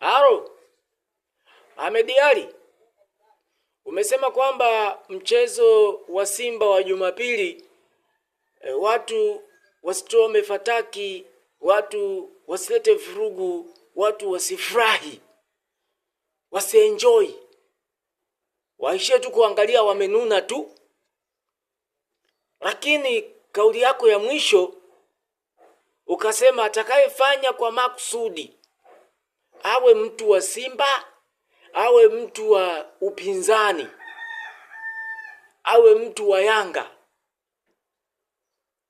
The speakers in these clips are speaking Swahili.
Halo, Ahmed Ally, umesema kwamba mchezo wa Simba wa Jumapili watu wasichome fataki, watu wasilete vurugu, watu wasifurahi, wasienjoy, waishie tu kuangalia wamenuna tu. Lakini kauli yako ya mwisho ukasema atakayefanya kwa makusudi, awe mtu wa Simba, awe mtu wa upinzani, awe mtu wa Yanga,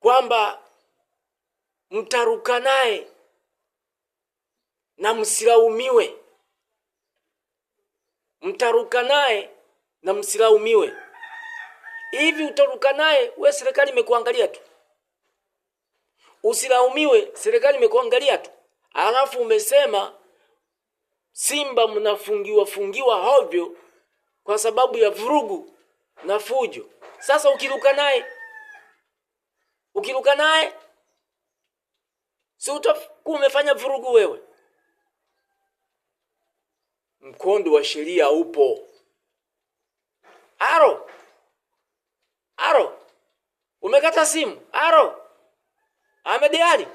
kwamba mtaruka naye na msilaumiwe, mtaruka naye na msilaumiwe. Hivi utaruka naye, we serikali imekuangalia tu, usilaumiwe, serikali imekuangalia tu, alafu umesema Simba mnafungiwa hovyo kwa sababu ya vurugu na fujo. Sasa ukiruka naye si utakuwa umefanya vurugu wewe? Mkondo wa sheria upo. Aro, umekata simu. Ahmed Ally.